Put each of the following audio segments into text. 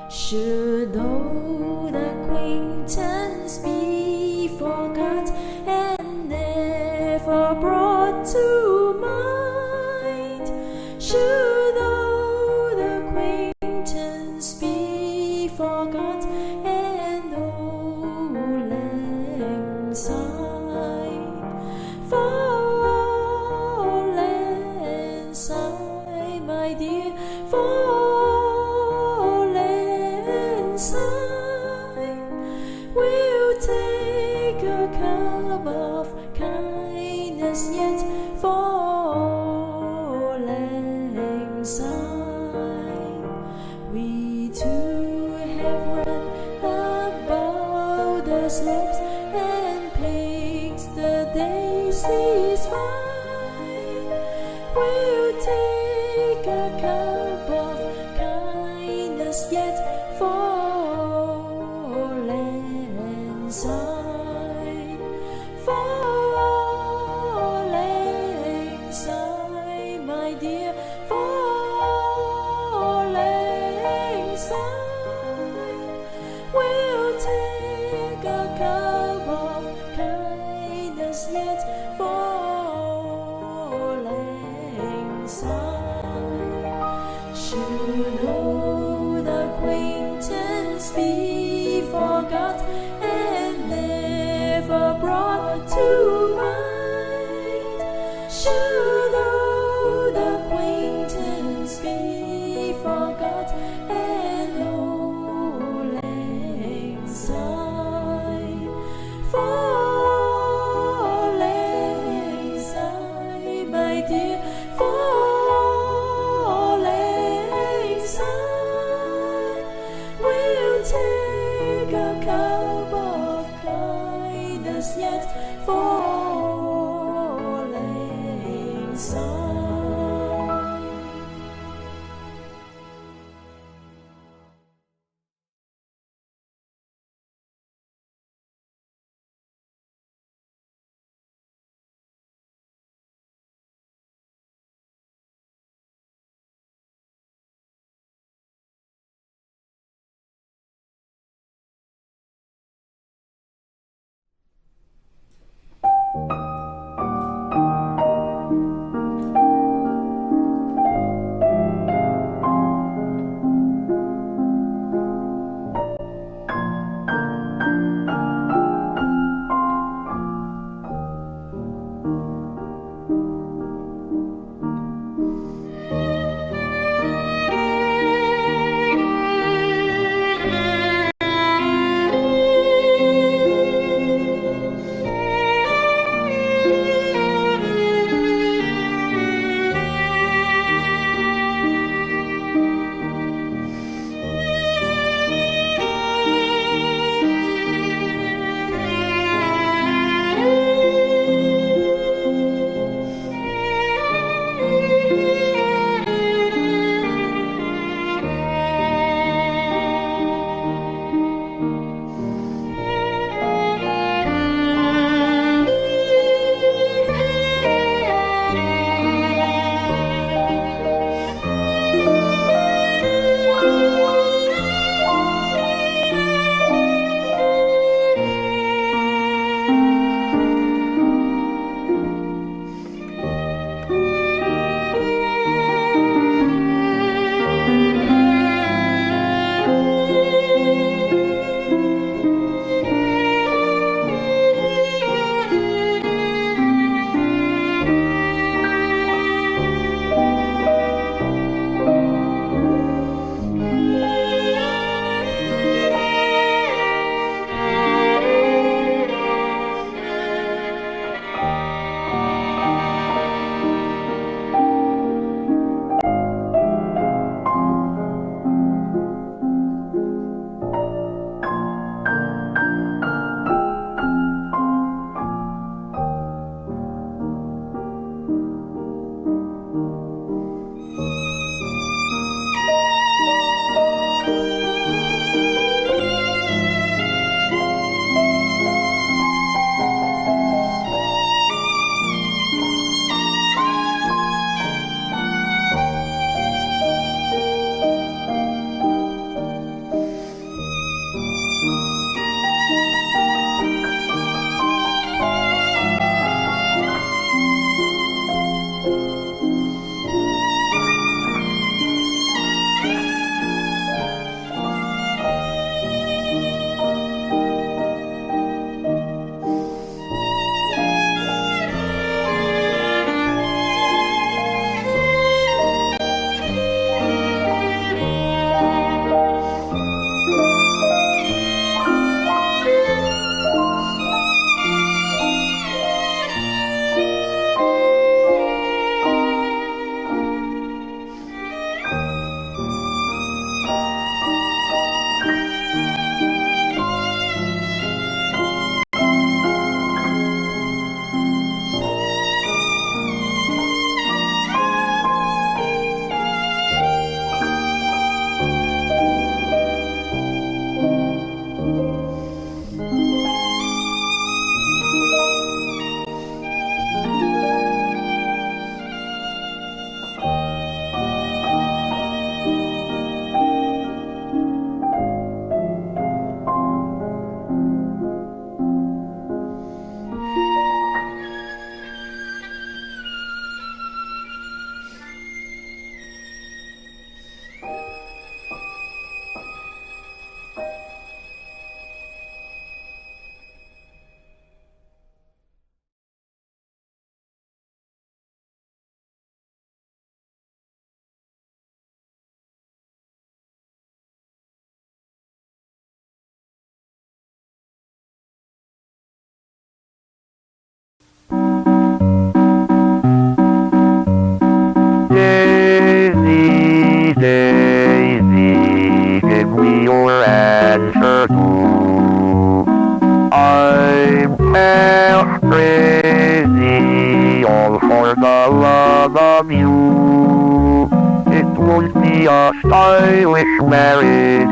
Should old acquaintance be forgot and never brought to mind? Should old acquaintance be forgot and old lang syne? For old lang syne, my dear, for we'll take a cup of kindness yet for lang syne. We too have run about the slopes and picked the daisies fine. We'll take a cup of kindness yet for sigh, for lang syne, my dear, for lang syne. We'll take a cup of kindness yet for lang syne. Should old acquaintance be forgot and never brought to mind? Should old acquaintance be forgot and old lang syne? For lang syne, my dear, for lang syne. won't be a stylish marriage.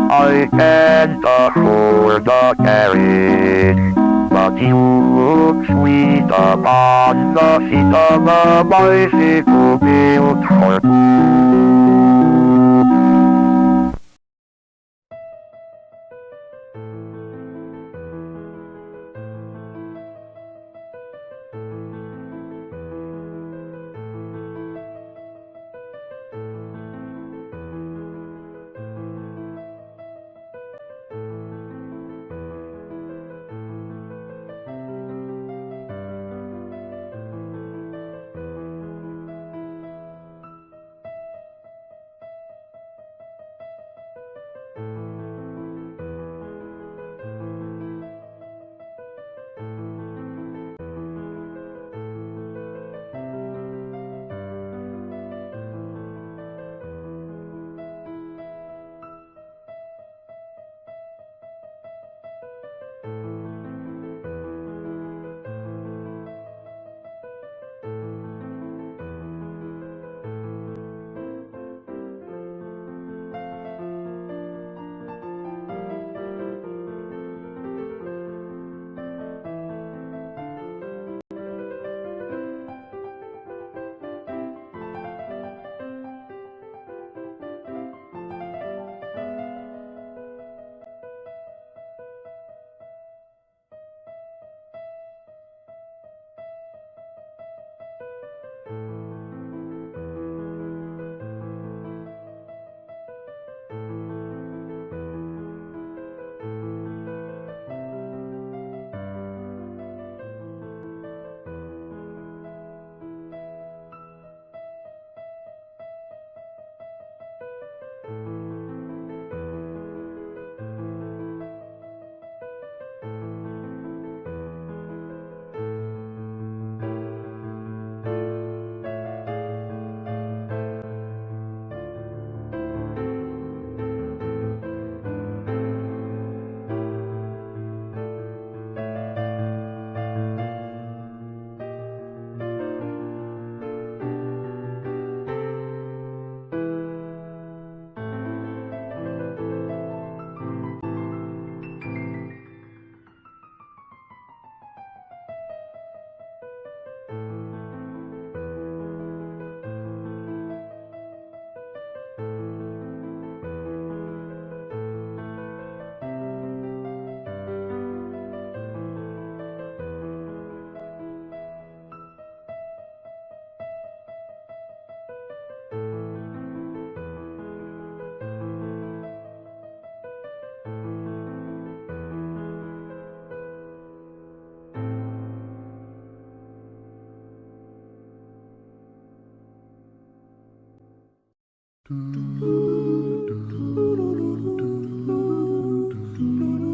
I can't afford a carriage, but you look sweet upon the seat of a bicycle built for two.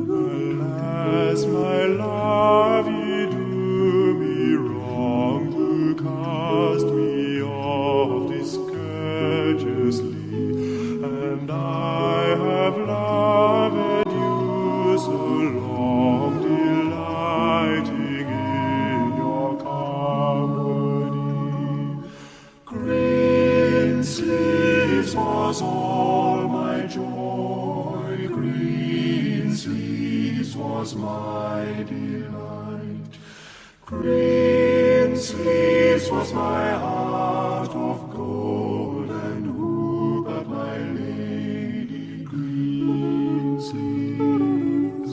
Alas, my love, ye do me wrong to cast me off discourteously, and I have loved you so long, delighting in your company. Green sleeves was all my joy, green sleeves was my delight. Green sleeves was my heart of gold, and who but my lady? Green sleeves.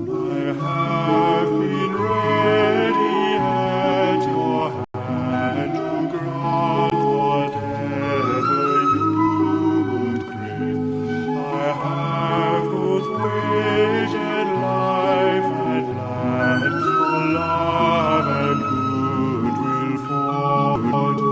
I have been ready at your hand to grant whatever you would crave. I have both waged life and land, for love and good will fall.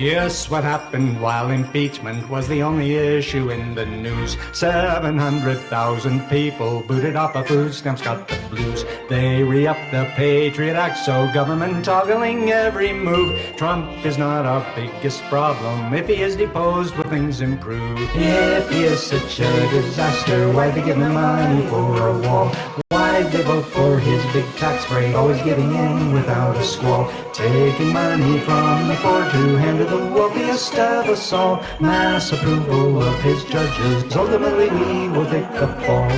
Guess what happened while impeachment was the only issue in the news? 700,000 people booted off of food stamps got the blues. They re-upped the Patriot Act, so government toggling every move. Trump is not our biggest problem. If he is deposed, will things improve? If he is such a disaster, why'd they give him money for a wall? Why'd they vote for his big tax break? Always giving in without a squall. Taking money from the poor to hand to the wealthiest of us all. Mass approval of his judges. Ultimately we will take the fall.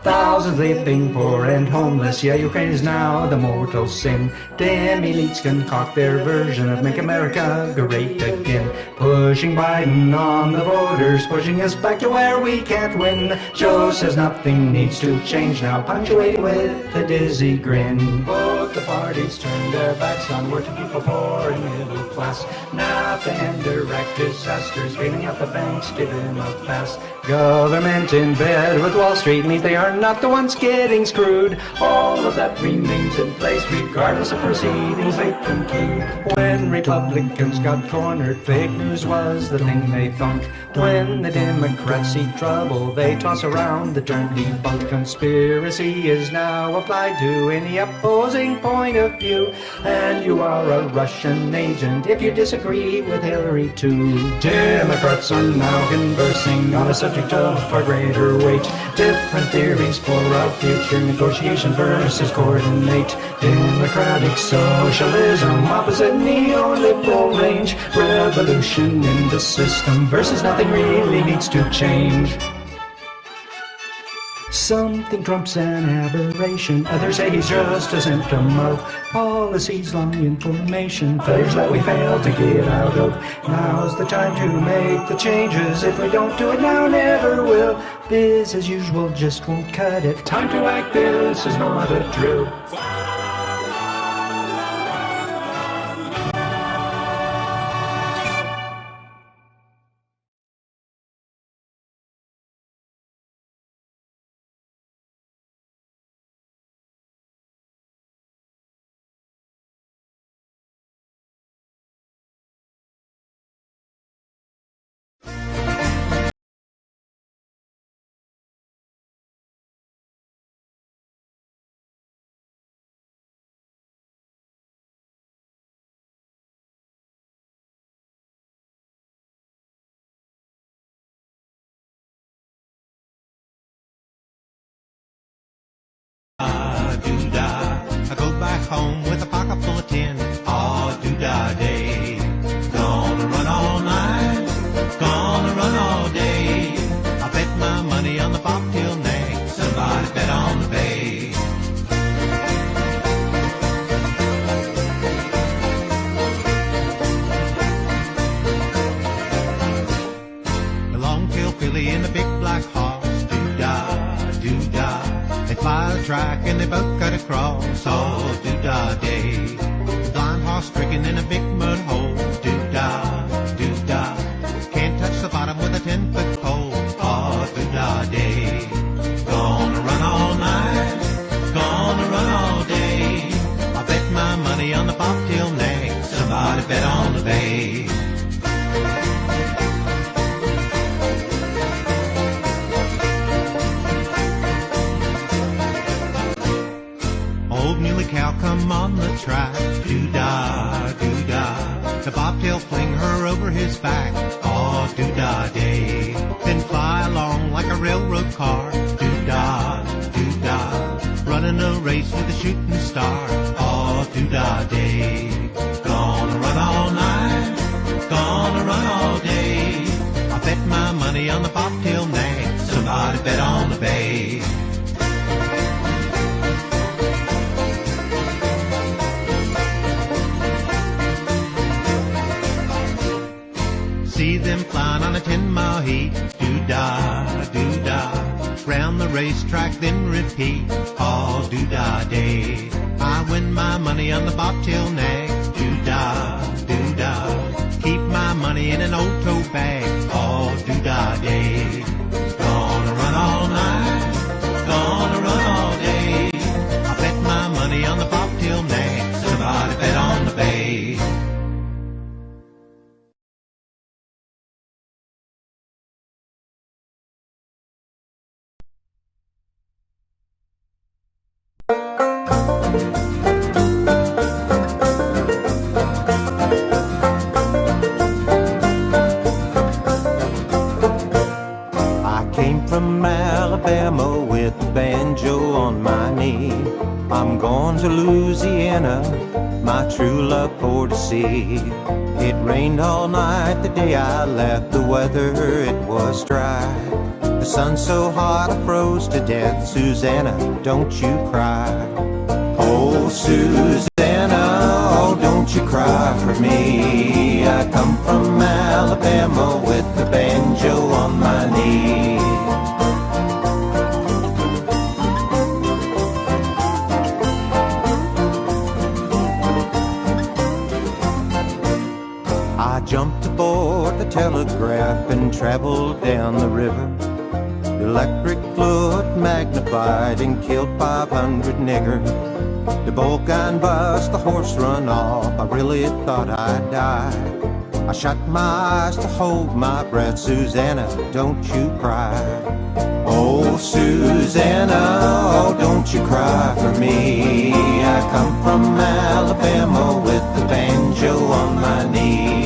Thousands living poor and homeless. Yeah, Ukraine is now the mortal sin. Damn elites concoct their version of Make America Great Again. Pushing Biden on the borders, pushing us back to where we can't win. Joe says nothing needs to change now, punctuated with a dizzy grin. Both the parties turned their backs on working people, poor and middle class. Now to end direct disasters, bailing out the banks, give them a pass. Government in bed with Wall Street means they are not the ones getting screwed. All of that remains in place regardless of proceedings they conclude. When Republicans got cornered, fake news was the thing they thunk. When the Democrats see trouble, they toss around the term debunked. Conspiracy is now applied to any opposing point of view. And you are a Russian agent if you disagree with Hillary too. Democrats are now conversing on a subject of far greater weight. Different theories for our future, negotiation versus coordinate. Democratic socialism, opposite neoliberal range. Revolution in the system versus nothing really needs to change. Some think Trump's an aberration, others say he's just a symptom of policies long in formation, failures that we failed to get out of. Now's the time to make the changes. If we don't do it now, never will. Biz as usual just won't cut it. Time to act, this is not a drill. I go back home with a pocket full of tin. Oh, doo-dah day. Gonna run all night, gonna run all day. I bet my money on the bobtail nag. Somebody bet on the bay. The long-tailed filly and the big black horse. Doo-dah, doo-dah. They fly the track and they both cut across. Oh, doo-dah day. The blind horse stricken in a big mud hole. Doo-dah, doo-dah. Can't touch the bottom with a 10-foot pole. Oh, doo-dah day. Gonna run all night, gonna run all day. I bet my money on the bobtail nag. Somebody bet on the bay. Old muley cow come on the track. Doo-dah, doo-dah. The bobtail fling her over his back. Oh, doo-dah day. Then fly along like a railroad car. Doo-dah, doo-dah. Running a race with a shooting star. Oh, doo-dah day. Gonna run all night, gonna run all day. I bet my money on the bobtail nag. Somebody bet on the bay. See them flying on a 10-mile heat. Doo-dah, doo-dah. Round the racetrack, then repeat. Oh, doo-dah day. I win my money on the bobtail nag. Doo-dah, doo-dah. Keep my money in an old tote bag. Oh, doo-dah day. Gonna run all night, gonna run all day. I bet my money on the bobtail nag. from Alabama with a banjo on my knee. I'm going to Louisiana, my true love for to see. It rained all night the day I left, the weather it was dry. The sun so hot I froze to death. Susanna, don't you cry. Oh, Susanna, oh, don't you cry for me. I come from Alabama with the banjo on my knee. I jumped aboard the telegraph and traveled down the river. The electric fluid magnified and killed 500 niggers. The bolt gun bust, the horse run off, I really thought I'd die. I shut my eyes to hold my breath. Susanna, don't you cry. Oh, Susanna, oh, don't you cry for me. I come from Alabama with the banjo on my knee.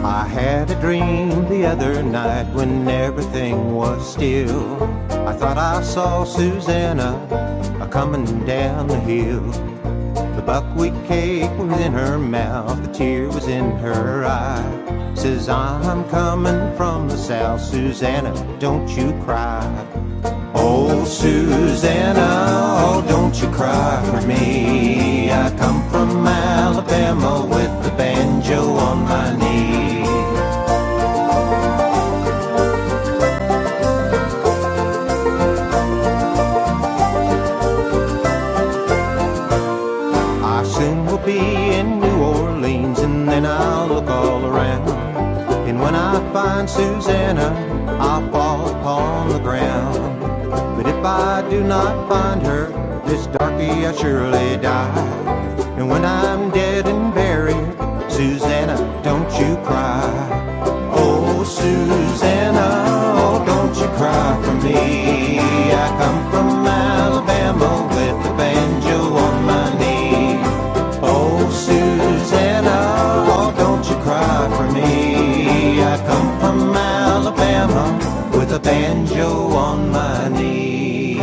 I had a dream the other night when everything was still. I thought I saw Susanna a-coming down the hill. The buckwheat cake was in her mouth, the tear was in her eye. Says, I'm coming from the south, Susanna, don't you cry. Oh, Susanna, oh, don't you cry for me. I come from Alabama with the banjo on my knee. I soon will be in New Orleans and then I'll look all around. And when I find Susanna, I'll fall upon the ground. But if I do not find her, this darky I surely die. And when I'm dead and buried, Susanna, don't you cry. Oh, Susanna, oh, don't you cry for me. I come from Alabama with the banjo on my knee. Oh, Susanna, oh, don't you cry for me. I come from Alabama with a banjo on my knee.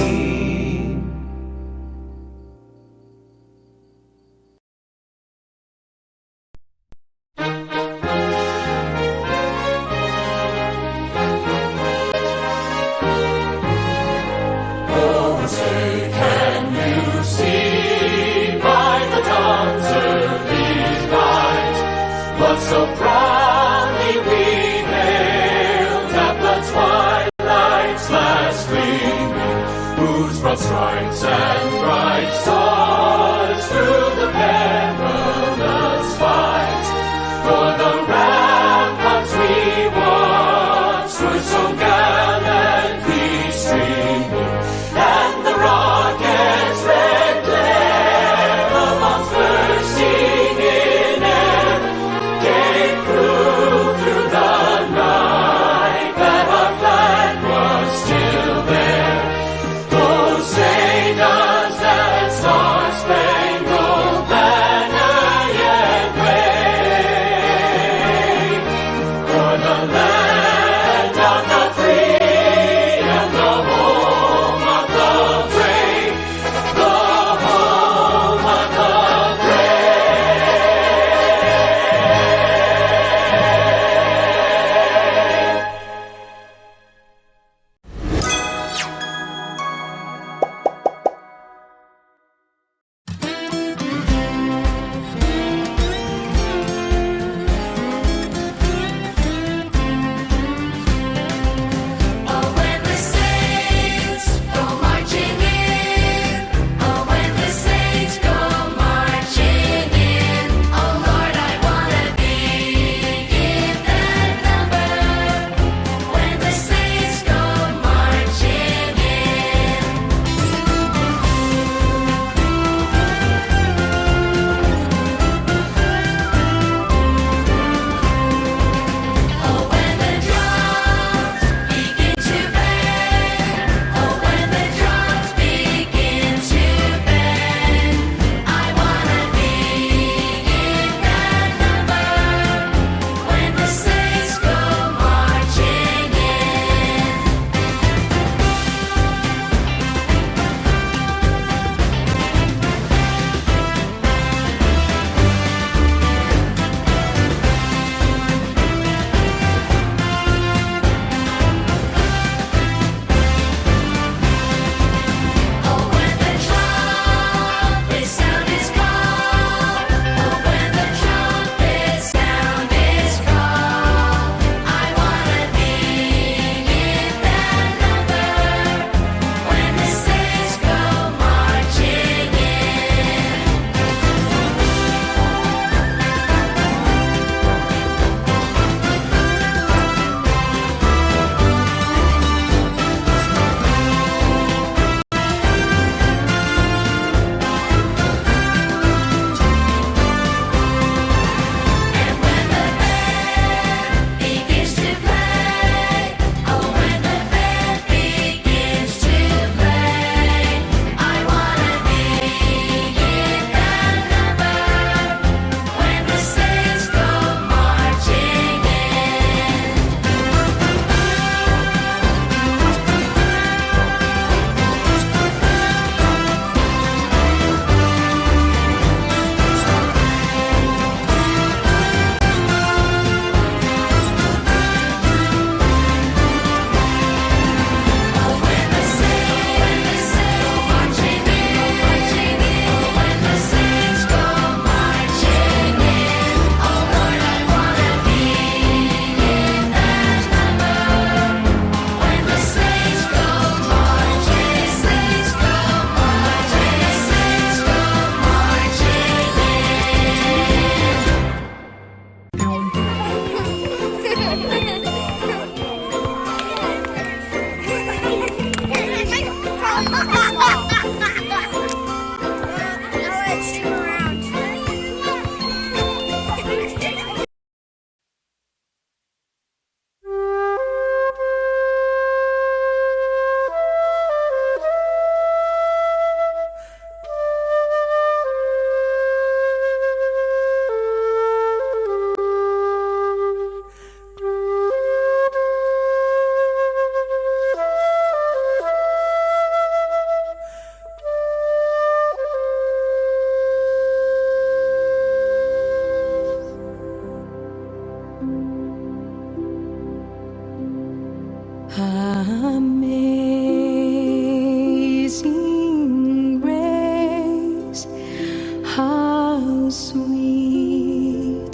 sweet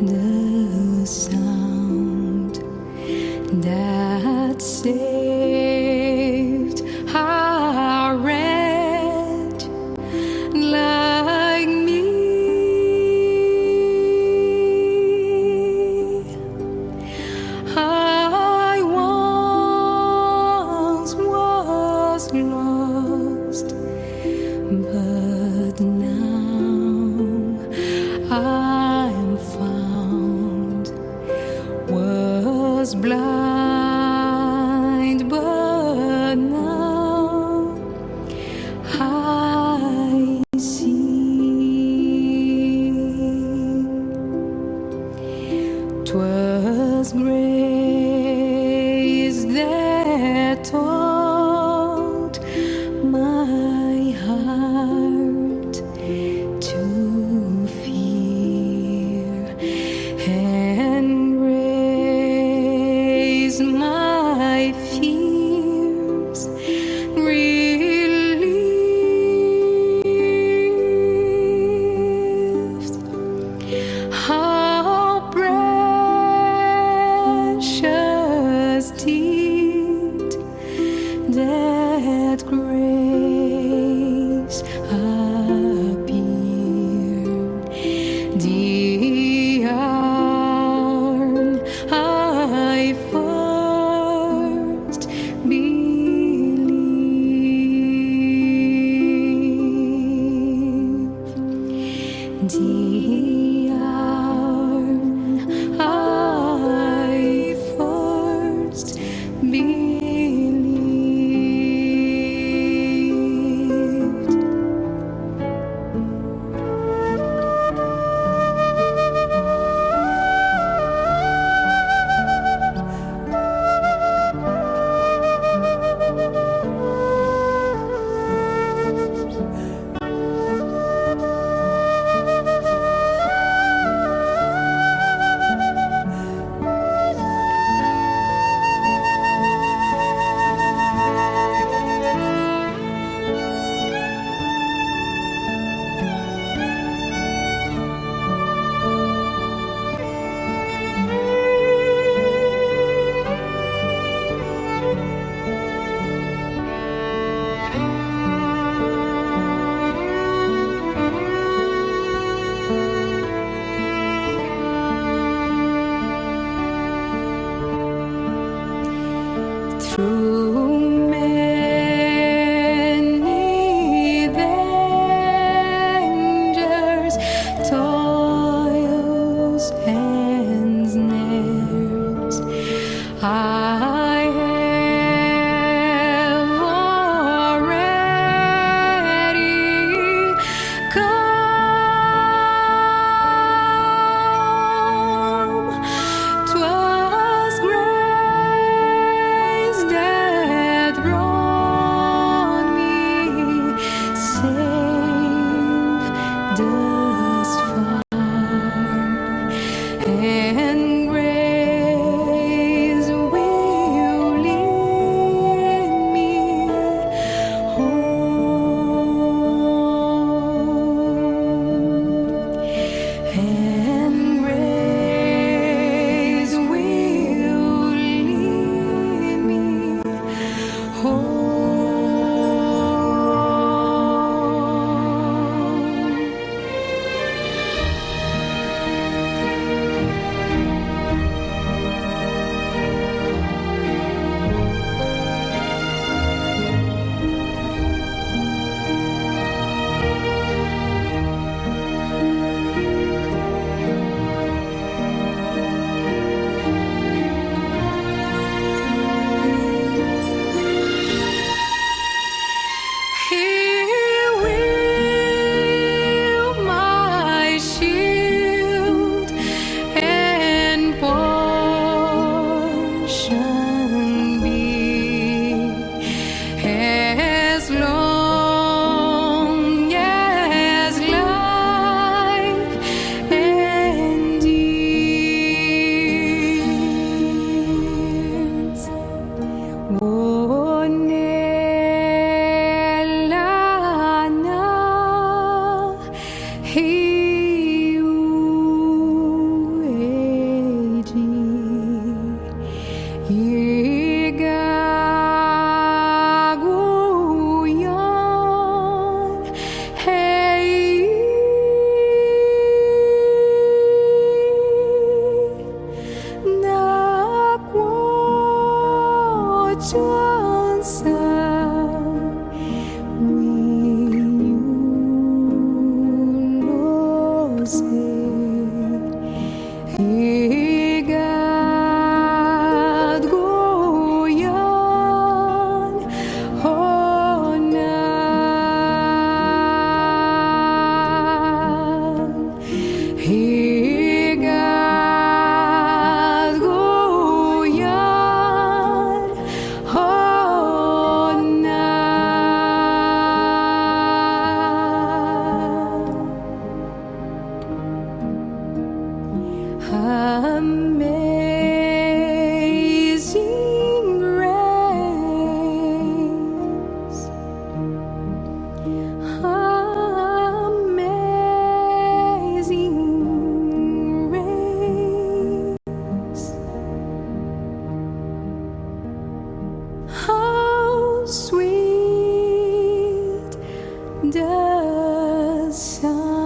the sound that saved a wretch like me. I once was lost, but now I am found. Was blind, but now I see. 'Twas grace that taught my heart to fear and raise my fears, relieved. How precious did that grace appear, the hour I first believed, the hour I first believed. the sun.